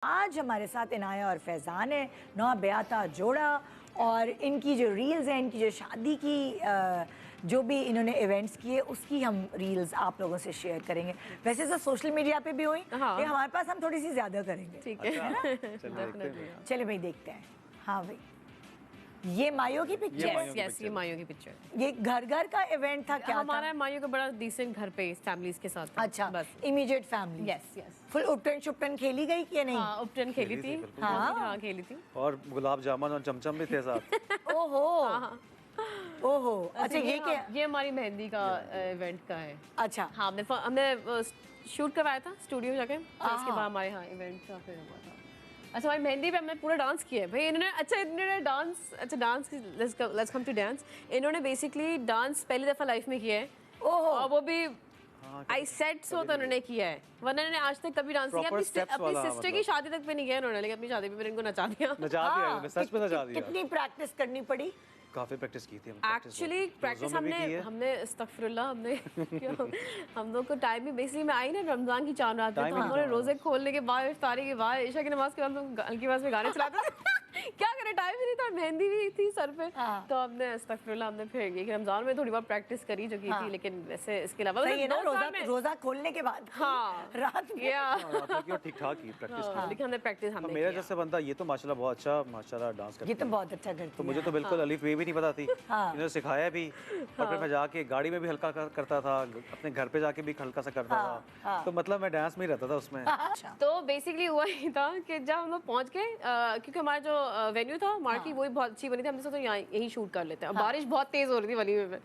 आज हमारे साथ इनाया और फैज़ान है, नौ ब्याता जोड़ा, और इनकी जो रील्स हैं, इनकी जो शादी की जो भी इन्होंने इवेंट्स किए उसकी हम रील्स आप लोगों से शेयर करेंगे। वैसे तो सोशल मीडिया पे भी हुई, हाँ। हमारे पास हम थोड़ी सी ज़्यादा करेंगे। ठीक है, है ना? चले भाई देखते हैं। हाँ भाई, ये मायो की पिक्चर है। यस, ये मायो की पिक्चर। ये घर घर का इवेंट था क्या? हमारा मायो का बड़ा डिसेंट घर पे फैमिलीज के साथ था। अच्छा, बस immediate family. Yes yes. Full उपटन शुपटन खेली गई कि नहीं? हाँ, उपटन खेली थी। हाँ, खेली थी। और गुलाब जामुन और चमचम भी थे साथ। ओहो ओहो, अच्छा ये क्या? ये हमारी मेहंदी का इवेंट का है। अच्छा हाँ, हमने शूट करवाया था स्टूडियो जाके, फिर उसके बाद हमारे यहाँ इवेंट का फिर हुआ था। अच्छा, हमारी मेहंदी पे हमने पूरा डांस किया है भाई। इन्होंने dance let's come to dance. इन्होंने बेसिकली डांस पहली दफ़ा लाइफ में किया है। ओहो, और वो भी आई सेट सो तो उन्होंने किया है, वरना इन्होंने आज तक कभी डांस किया। अपनी सिस्टर की शादी तक पे नहीं किया इन्होंने, लेकिन अपनी शादी पे मैंने इनको नचा दिया। सच में नचा दिया। कितनी प्रैक्टिस करनी पड़ी? काफी प्रैक्टिस की थी एक्चुअली प्रैक्टिस हमने अस्तगफिरुल्लाह हम लोग को टाइम भी बेसिकली मैं आई ना रमजान की 4 रात में, तो हमारे रोजे खोलने के बाद, इफ्तारी के बाद, ईशा की नमाज के बाद हम हल्की आवाज में गाने चलाते थे। क्या करें, टाइम ही नहीं था, मेहंदी भी थी सर पे। तो हमने अस्तगफिरुल्लाह हमने फिर ये रमजान में थोड़ी बहुत प्रैक्टिस करी जो की थी, लेकिन वैसे इसके अलावा रोजा खोलने के बाद रात में ठीक ठाक की प्रैक्टिस। लेकिन हमने प्रैक्टिस हमने मेरा जैसे बंदा ये तो माशाल्लाह बहुत अच्छा माशाल्लाह डांस करता है। ये तो बहुत अच्छा करती है। तो मुझे तो बिल्कुल अलिफ बे भी नहीं पता थी, इन्होंने सिखाया भी। और फिर मैं जाके गाड़ी में भी हल्का करता था, अपने घर पे जाके भी हल्का सा करता था। तो मतलब मैं डांस में ही रहता था उसमें। तो बेसिकली हुआ ही था कि जब हम लोग पहुंच गए, क्योंकि हमारा जो वेन्यू था मार्की वही बहुत अच्छी बनी थी, हमने सोचा यहीं शूट कर लेते हैं। बारिश बहुत तेज हो रही थी वलीमे में,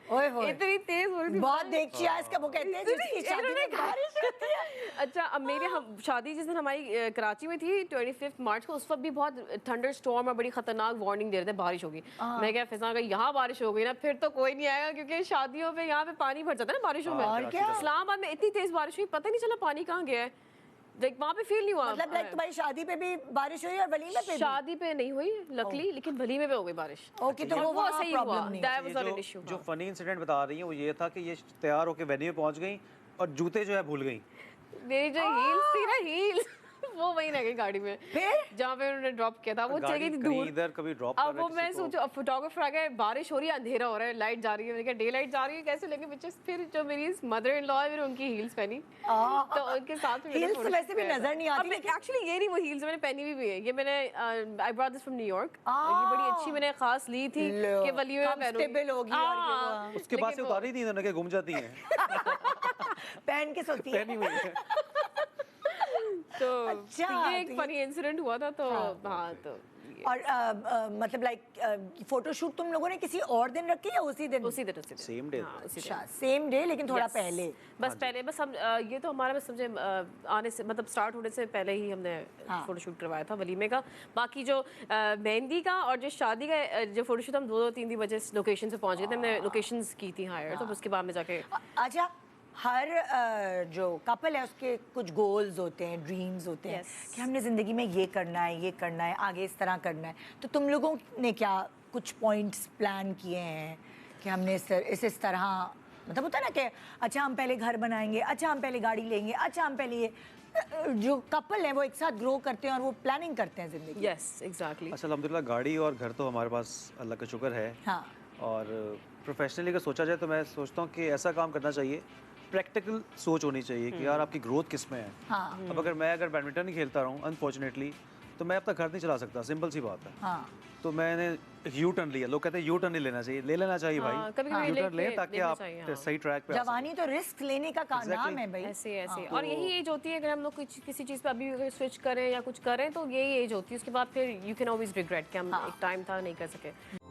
इतनी तेज हो रही थी, बहुत देखिए इसका वो कहते हैं जिसकी शादी में बारिश होती है। अच्छा, अब मेरे शादी जिस दिन हमारी कराची में थी 25 मार्च को, उस वक्त भी बहुत थंडर स्टॉर्म और बड़ी खतरनाक वार्निंग दे रहे थे बारिश होगी। मैं क्या फैज़ान, अगर यहाँ बारिश हो गई ना फिर तो कोई नहीं आएगा, क्योंकि शादियों पे यहाँ पे पानी भर जाता है ना बारिशों में। इस्लामाबाद में इतनी तेज बारिश हुई, पता नहीं चला पानी कहाँ गया है, वहाँ पे फील नहीं हुआ। मतलब तुम्हारी शादी पे भी बारिश हुई और वलीमे पे भी? शादी पे नहीं हुई लकली, लेकिन वलीमे पे हो गई बारिश। ओके, तो वो सही हुआ। That was not an issue. जो फनी इंसिडेंट बता रही हैं वो ये था कि ये तैयार होकर वेन्यू में पहुंच गई और जूते जो है भूल गई। मेरी जो हील्स थी ना, हील्स वो वहीं रह गई गाड़ी में, फिर जहाँ पे उन्होंने ड्रॉप किया था। वो चली गई दूर, इधर कभी ड्रॉप अब वो मैं सोचो, अब फोटोग्राफर आ गए, बारिश हो रही है, अंधेरा हो रहा है, लाइट जा रही है, मैंने कहा डे लाइट जा रही है कैसे लेंगे पिक्चर्स। फिर जो मेरी मदर इन लॉ है, उनकी हील्स पहनी, तो उनके साथ हील्स वैसे भी नजर नहीं आती। एक्चुअली ये नहीं वो हील्स मैंने पहनी भी है, ये मैंने I brought this from New York, ये बड़ी अच्छी मैंने खास ली थी कि वलीमे में पहनूंगी। उसके बाद से उतारी थी उन्होंने, घूम जाती हैं पहन के सोती है। पहनी हुई है। तो ये एक फनी इंसिडेंट हुआ था। तो हाँ, तो और मतलब लाइक फोटोशूट तुम लोगों ने किसी और दिन रखी या उसी दिन? उसी दिन सेम डे। अच्छा, सेम डे, लेकिन थोड़ा पहले। बस पहले बस हम ये तो हमारा बस समझे आने से मतलब स्टार्ट होने से पहले ही हमने फोटोशूट करवाया था वलीमे का। बाकी जो मेहंदी का और जो शादी का जो फोटोशूट हम 2-3 बजे लोकेशन से पहुंच गए थे, हमने लोकेशंस की थी हायर, तो उसके बाद में जाके। अच्छा, हर जो कपल है उसके कुछ गोल्स होते हैं, ड्रीम्स होते हैं कि हमने ज़िंदगी में ये करना है, ये करना है, आगे इस तरह करना है। तो तुम लोगों ने क्या कुछ पॉइंट्स प्लान किए हैं कि हमने इस तरह, मतलब होता है ना कि अच्छा हम पहले घर बनाएंगे, अच्छा हम पहले गाड़ी लेंगे, अच्छा हम पहले ये, जो कपल हैं वो एक साथ ग्रो करते हैं और वो प्लानिंग करते हैं ज़िंदगी। Yes exactly. अच्छा, अल्हम्दुलिल्लाह गाड़ी और घर तो हमारे पास अल्लाह का शुक्र है। हाँ, और प्रोफेशनली अगर सोचा जाए तो मैं सोचता हूँ कि ऐसा काम करना चाहिए, प्रैक्टिकल सोच होनी चाहिए कि यार आपकी ग्रोथ किस में है। हाँ। अब अगर बैडमिंटन ही खेलता रहूँ अनफॉर्चुनेटली, तो मैं अपना घर नहीं चला सकता, सिंपल सी बात है। हाँ। तो मैंने यू टर्न लिया। लोग कहते हैं यू टर्न नहीं लेना चाहिए, ले लेना चाहिए भाई। कभी-कभी यू टर्न लें ताकि आप सही ट्रैक पे आ सकें। जवानी तो रिस्क लेने का नाम है भाई। ऐसे और यही एज होती है, अगर हम लोग किसी चीज़ पे अभी अगर स्विच करें या कुछ करें तो यही एज होती है, उसके बाद फिर यू कैन ऑलवेज रिग्रेट कि हम एक टाइम था नहीं कर सके।